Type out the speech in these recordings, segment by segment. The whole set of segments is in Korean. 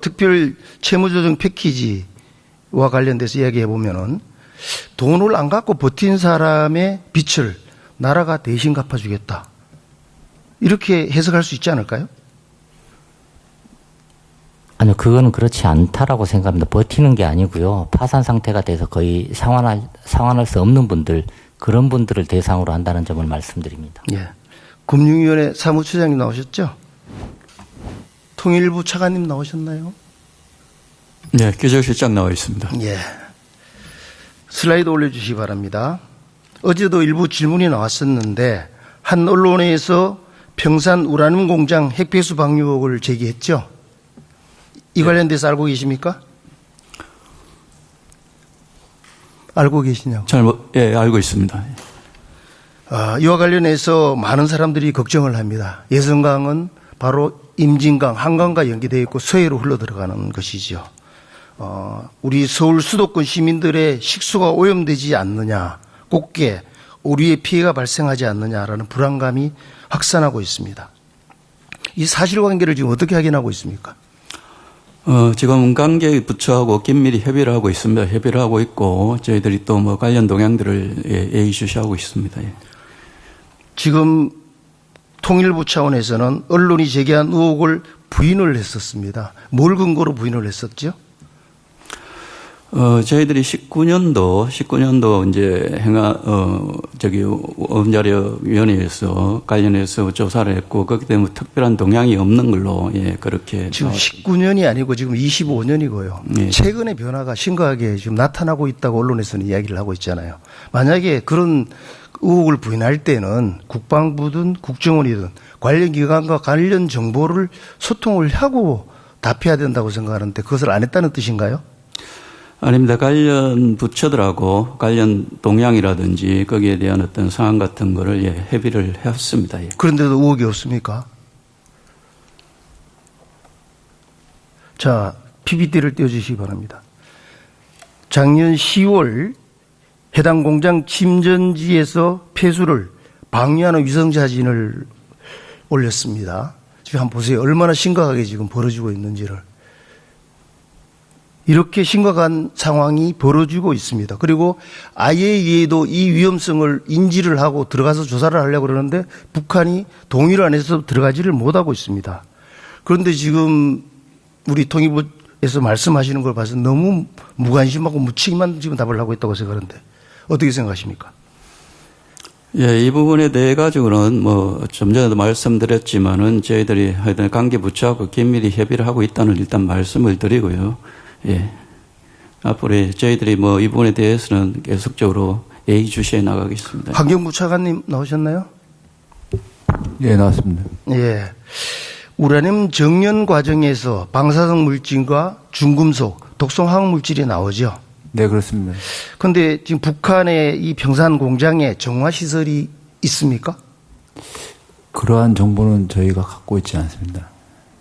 특별 채무조정 패키지와 관련돼서 이야기해 보면은 돈을 안 갖고 버틴 사람의 빚을 나라가 대신 갚아주겠다. 이렇게 해석할 수 있지 않을까요? 아니요, 그거는 그렇지 않다라고 생각합니다. 버티는 게 아니고요. 파산 상태가 돼서 거의 상환할 수 없는 분들, 그런 분들을 대상으로 한다는 점을 말씀드립니다. 예. 금융위원회 사무처장님 나오셨죠? 통일부 차관님 나오셨나요? 네, 교정실장 나와 있습니다. 예. 슬라이드 올려주시기 바랍니다. 어제도 일부 질문이 나왔었는데 한 언론에서 평산 우라늄 공장 핵폐수 방류 의혹을 제기했죠? 이 관련돼서 알고 계십니까? 알고 계시냐고? 예, 알고 있습니다. 이와 관련해서 많은 사람들이 걱정을 합니다. 예성강은 바로 임진강, 한강과 연계되어 있고 서해로 흘러들어가는 것이죠. 우리 서울 수도권 시민들의 식수가 오염되지 않느냐, 꽃게, 오류의 피해가 발생하지 않느냐라는 불안감이 확산하고 있습니다. 이 사실관계를 지금 어떻게 확인하고 있습니까? 지금 관계 부처하고 긴밀히 협의를 하고 있습니다. 협의를 하고 있고 저희들이 또 뭐 관련 동향들을 예의주시하고 있습니다. 예. 지금 통일부 차원에서는 언론이 제기한 의혹을 부인을 했었습니다. 뭘 근거로 부인을 했었죠? 저희들이 19년도 이제 원자력위원회에서 관련해서 조사를 했고, 그렇기 때문에 특별한 동향이 없는 걸로, 예, 그렇게. 지금 19년이 아니고 지금 25년이고요. 예. 최근의 변화가 심각하게 지금 나타나고 있다고 언론에서는 이야기를 하고 있잖아요. 만약에 그런 의혹을 부인할 때는 국방부든 국정원이든 관련 기관과 관련 정보를 소통을 하고 답해야 된다고 생각하는데 그것을 안 했다는 뜻인가요? 아닙니다. 관련 부처들하고 관련 동향이라든지 거기에 대한 어떤 상황 같은 거를, 예, 협의를 했습니다. 예. 그런데도 의혹이 없습니까? 자, PPT를 띄워주시기 바랍니다. 작년 10월 해당 공장 침전지에서 폐수를 방류하는 위성사진을 올렸습니다. 지금 한번 보세요. 얼마나 심각하게 지금 벌어지고 있는지를. 이렇게 심각한 상황이 벌어지고 있습니다. 그리고 IAEA도 이 위험성을 인지를 하고 들어가서 조사를 하려고 그러는데 북한이 동의를 안 해서 들어가지를 못하고 있습니다. 그런데 지금 우리 통일부에서 말씀하시는 걸 봐서 너무 무관심하고 무책임한 지금 답을 하고 있다고 생각하는데 어떻게 생각하십니까? 예, 이 부분에 대해 가지고는 뭐 좀 전에도 말씀드렸지만은 저희들이 하여튼 관계 부처하고 긴밀히 협의를 하고 있다는 일단 말씀을 드리고요. 예. 앞으로 저희들이 뭐 이 부분에 대해서는 계속적으로 예의주시해 나가겠습니다. 환경부 차관님 나오셨나요? 예, 나왔습니다. 예. 우라늄 정연 과정에서 방사성 물질과 중금속, 독성 화학 물질이 나오죠. 네, 그렇습니다. 그런데 지금 북한의 이 평산 공장에 정화 시설이 있습니까? 그러한 정보는 저희가 갖고 있지 않습니다.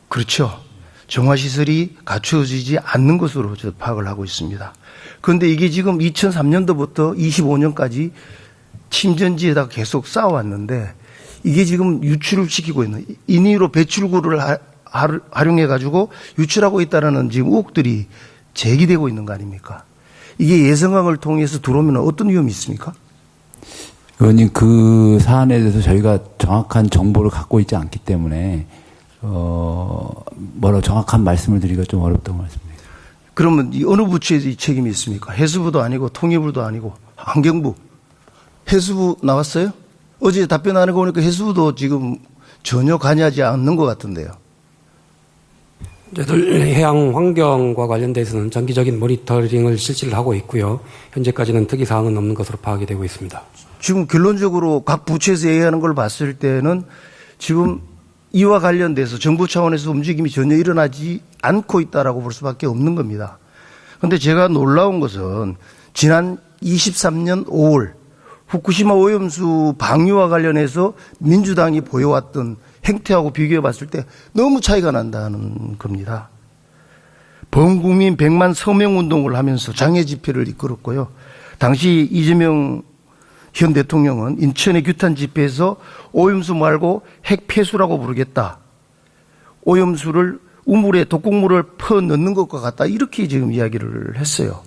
그렇죠. 정화 시설이 갖추어지지 않는 것으로 저 파악을 하고 있습니다. 그런데 이게 지금 2003년도부터 25년까지 침전지에다가 계속 쌓아왔는데 이게 지금 유출을 시키고 있는 인위로 배출구를 활용해 가지고 유출하고 있다는 지금 의혹들이 제기되고 있는 거 아닙니까? 이게 예성강을 통해서 들어오면 어떤 위험이 있습니까? 의원님, 그 사안에 대해서 저희가 정확한 정보를 갖고 있지 않기 때문에 정확한 말씀을 드리기가 좀 어렵다고 말씀드립니다. 그러면 이 어느 부처의 책임이 있습니까? 해수부도 아니고 통일부도 아니고 환경부. 해수부 나왔어요? 어제 답변하는 거 보니까 해수부도 지금 전혀 관여하지 않는 것 같은데요. 저희들 해양 환경과 관련돼서는 장기적인 모니터링을 실시를 하고 있고요. 현재까지는 특이 사항은 없는 것으로 파악이 되고 있습니다. 지금 결론적으로 각 부처에서 얘기하는 걸 봤을 때는 지금 이와 관련돼서 정부 차원에서 움직임이 전혀 일어나지 않고 있다라고 볼 수밖에 없는 겁니다. 그런데 제가 놀라운 것은 지난 23년 5월 후쿠시마 오염수 방류와 관련해서 민주당이 보여왔던 행태하고 비교해 봤을 때 너무 차이가 난다는 겁니다. 범국민 100만 서명 운동을 하면서 장애 집회를 이끌었고요. 당시 이재명 현 대통령은 인천의 규탄 집회에서 오염수 말고 핵폐수라고 부르겠다. 오염수를 우물에 독극물을 퍼 넣는 것과 같다. 이렇게 지금 이야기를 했어요.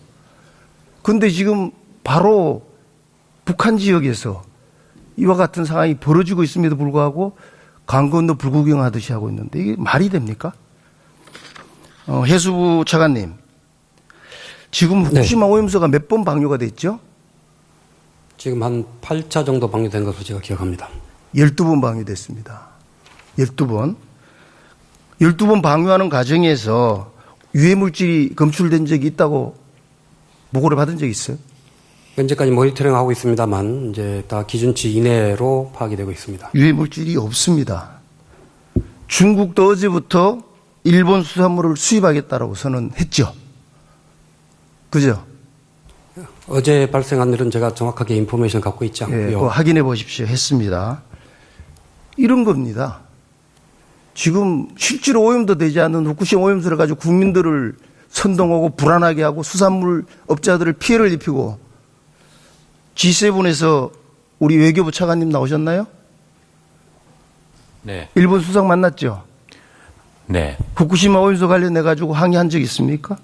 그런데 지금 바로 북한 지역에서 이와 같은 상황이 벌어지고 있음에도 불구하고 강 건너 불구경하듯이 하고 있는데 이게 말이 됩니까? 해수부 차관님, 지금 후쿠시마 오염수가 몇 번 방류가 됐죠? 지금 한 8차 정도 방류된 것으로 제가 기억합니다. 12번 방류됐습니다. 12번. 12번 방류하는 과정에서 유해물질이 검출된 적이 있다고 보고를 받은 적이 있어요? 현재까지 모니터링하고 있습니다만 이제 다 기준치 이내로 파악이 되고 있습니다. 유해물질이 없습니다. 중국도 어제부터 일본 수산물을 수입하겠다라고 선언했죠. 그죠? 어제 발생한 일은 제가 정확하게 인포메이션 갖고 있지 예, 않고요. 그거 확인해 보십시오. 했습니다. 이런 겁니다. 지금 실제로 오염도 되지 않는 후쿠시마 오염수를 가지고 국민들을 선동하고 불안하게 하고 수산물 업자들을 피해를 입히고 G7에서 우리 외교부 차관님 나오셨나요? 네. 일본 수상 만났죠? 네. 후쿠시마 오염수 관련해 가지고 항의한 적 있습니까?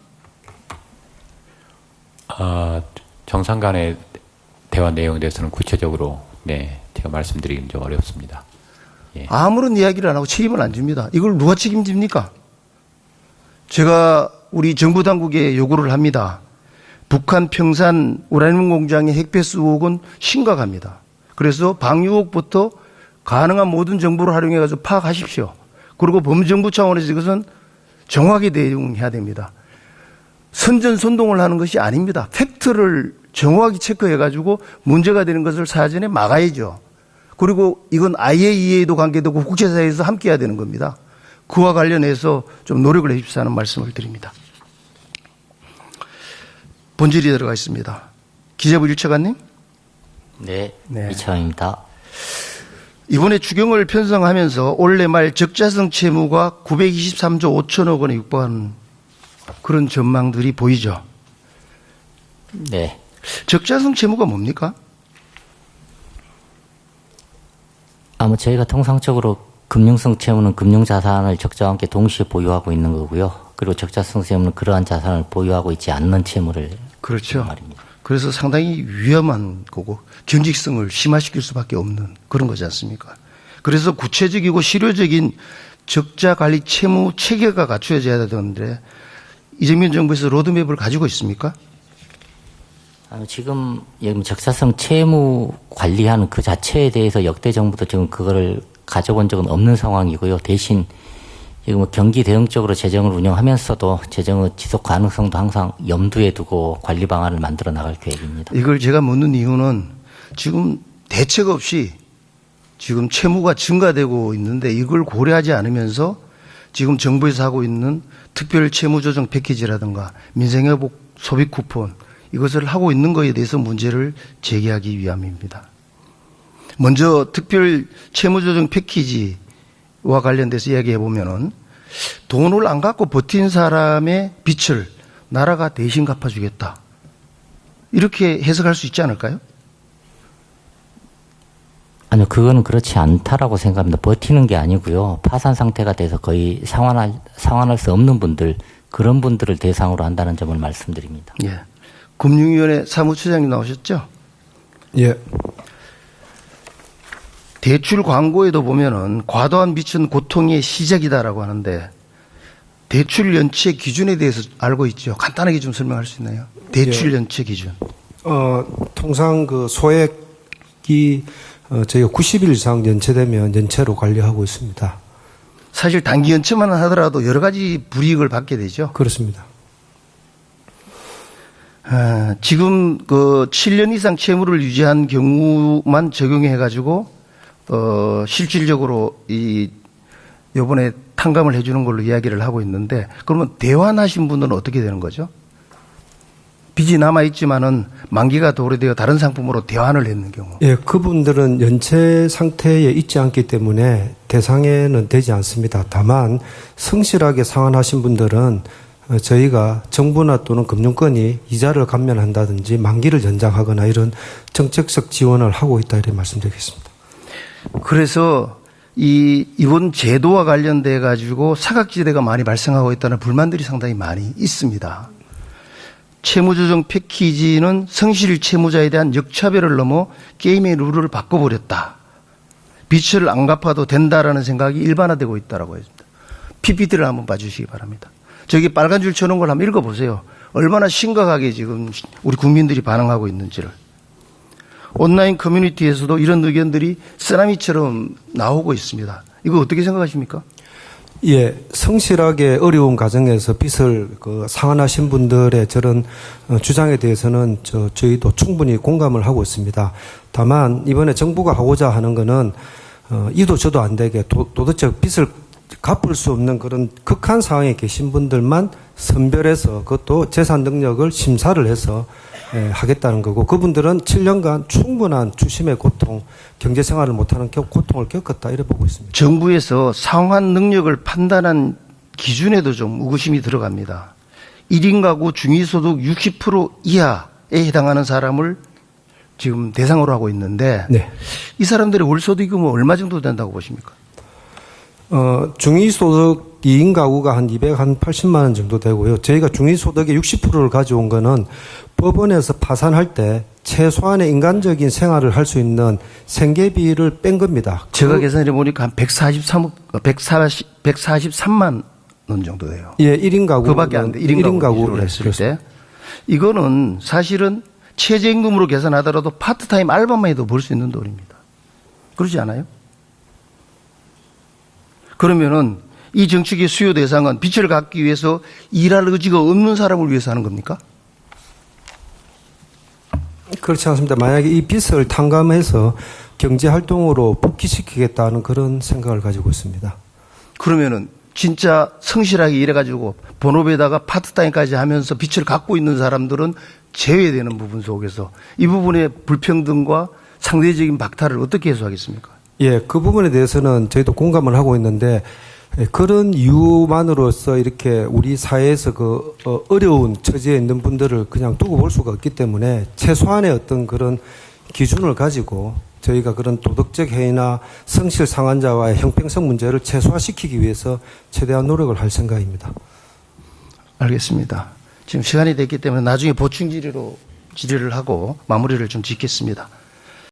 정상 간의 대화 내용에 대해서는 구체적으로 제가 말씀드리긴 좀 어렵습니다. 예. 아무런 이야기를 안 하고 책임을 안 집니다. 이걸 누가 책임집니까? 제가 우리 정부 당국에 요구를 합니다. 북한 평산 우라늄 공장의 핵폐수 의혹은 심각합니다. 그래서 방류 의혹부터 가능한 모든 정보를 활용해 가지고 파악하십시오. 그리고 범정부 차원에서 이것은 정확히 대응해야 됩니다. 선전선동을 하는 것이 아닙니다. 팩트를 정확히 체크해 가지고 문제가 되는 것을 사전에 막아야죠. 그리고 이건 IAEA도 관계되고 국제사회에서 함께 해야 되는 겁니다. 그와 관련해서 좀 노력을 해 주십시오 하는 말씀을 드립니다. 본질이 들어가 있습니다. 기재부 1차관님. 네, 네. 이차관입니다. 이번에 추경을 편성하면서 올해 말 적자성 채무가 923조 5천억 원에 육박하는 그런 전망들이 보이죠. 네. 적자성 채무가 뭡니까? 저희가 통상적으로 금융성 채무는 금융자산을 적자와 함께 동시에 보유하고 있는 거고요. 그리고 적자성 채무는 그러한 자산을 보유하고 있지 않는 채무를 그렇죠. 말입니다. 그래서 상당히 위험한 거고 경직성을 심화시킬 수밖에 없는 그런 거지 않습니까? 그래서 구체적이고 실효적인 적자 관리 채무 체계가 갖추어져야 되는데 이재명 정부에서 로드맵을 가지고 있습니까? 지금 적자성 채무 관리하는 그 자체에 대해서 역대 정부도 지금 그거를 가져본 적은 없는 상황이고요. 대신 지금 경기 대응적으로 재정을 운영하면서도 재정의 지속 가능성도 항상 염두에 두고 관리 방안을 만들어 나갈 계획입니다. 이걸 제가 묻는 이유는 지금 대책 없이 지금 채무가 증가되고 있는데 이걸 고려하지 않으면서 지금 정부에서 하고 있는 특별 채무 조정 패키지라든가 민생회복 소비 쿠폰 이것을 하고 있는 것에 대해서 문제를 제기하기 위함입니다. 먼저 특별 채무 조정 패키지와 관련돼서 이야기해 보면은 돈을 안 갖고 버틴 사람의 빚을 나라가 대신 갚아주겠다. 이렇게 해석할 수 있지 않을까요? 아니요, 그거는 그렇지 않다라고 생각합니다. 버티는 게 아니고요. 파산 상태가 돼서 거의 상환할 수 없는 분들, 그런 분들을 대상으로 한다는 점을 말씀드립니다. 예. 금융위원회 사무처장님 나오셨죠? 예. 대출 광고에도 보면은 과도한 빚은 고통의 시작이다라고 하는데 대출 연체 기준에 대해서 알고 있죠? 간단하게 좀 설명할 수 있나요? 대출 연체 기준. 통상 그 소액이 저희가 90일 이상 연체되면 연체로 관리하고 있습니다. 사실 단기 연체만 하더라도 여러 가지 불이익을 받게 되죠. 그렇습니다. 지금 그 7년 이상 채무를 유지한 경우만 적용해 가지고 실질적으로 이번에 탕감을 해주는 걸로 이야기를 하고 있는데 그러면 대환하신 분들은 어떻게 되는 거죠? 빚이 남아 있지만은 만기가 도래되어 다른 상품으로 대환을 했는 경우. 예, 그분들은 연체 상태에 있지 않기 때문에 대상에는 되지 않습니다. 다만 성실하게 상환하신 분들은 저희가 정부나 또는 금융권이 이자를 감면한다든지 만기를 연장하거나 이런 정책적 지원을 하고 있다 이렇게 말씀드리겠습니다. 그래서 이번 제도와 관련돼 가지고 사각지대가 많이 발생하고 있다는 불만들이 상당히 많이 있습니다. 채무조정 패키지는 성실 채무자에 대한 역차별을 넘어 게임의 룰을 바꿔버렸다. 빚을 안 갚아도 된다라는 생각이 일반화되고 있다라고 했습니다. PPT를 한번 봐주시기 바랍니다. 저기 빨간 줄 쳐놓은 걸 한번 읽어보세요. 얼마나 심각하게 지금 우리 국민들이 반응하고 있는지를. 온라인 커뮤니티에서도 이런 의견들이 쓰나미처럼 나오고 있습니다. 이거 어떻게 생각하십니까? 예, 성실하게 어려운 과정에서 빚을 상환하신 분들의 저런 주장에 대해서는 저희도 충분히 공감을 하고 있습니다. 다만 이번에 정부가 하고자 하는 거는 이도 저도 안 되게 도덕적 빚을 갚을 수 없는 그런 극한 상황에 계신 분들만 선별해서 그것도 재산 능력을 심사를 해서 하겠다는 거고, 그분들은 7년간 충분한 주심의 고통, 경제생활을 못하는 고통을 겪었다 이래 보고 있습니다. 정부에서 상환 능력을 판단한 기준에도 좀 의구심이 들어갑니다. 1인 가구 중위소득 60% 이하에 해당하는 사람을 지금 대상으로 하고 있는데 네. 이 사람들의 월소득이 얼마 정도 된다고 보십니까? 중위소득 2인 가구가 한 280만 원 정도 되고요. 저희가 중위소득의 60%를 가져온 거는 법원에서 파산할 때 최소한의 인간적인 생활을 할 수 있는 생계비를 뺀 겁니다. 제가 계산해 보니까 한 143만 원 정도 돼요. 예, 1인 가구. 그밖에 안 돼. 1인 가구로 했을 때. 이거는 사실은 최저임금으로 계산하더라도 파트타임 알바만 해도 벌 수 있는 돈입니다. 그렇지 않아요? 그러면은 이 정책의 수요 대상은 빚을 갚기 위해서 일할 의지가 없는 사람을 위해서 하는 겁니까? 그렇지 않습니다. 만약에 이 빚을 탕감해서 경제활동으로 복귀시키겠다는 그런 생각을 가지고 있습니다. 그러면은 진짜 성실하게 일해가지고 본업에다가 파트타임까지 하면서 빚을 갖고 있는 사람들은 제외되는 부분 속에서 이 부분의 불평등과 상대적인 박탈을 어떻게 해소하겠습니까? 예, 그 부분에 대해서는 저희도 공감을 하고 있는데, 그런 이유만으로서 이렇게 우리 사회에서 어려운 처지에 있는 분들을 그냥 두고 볼 수가 없기 때문에 최소한의 어떤 그런 기준을 가지고 저희가 그런 도덕적 해이나 성실 상환자와의 형평성 문제를 최소화시키기 위해서 최대한 노력을 할 생각입니다. 알겠습니다. 지금 시간이 됐기 때문에 나중에 보충 질의를 하고 마무리를 좀 짓겠습니다.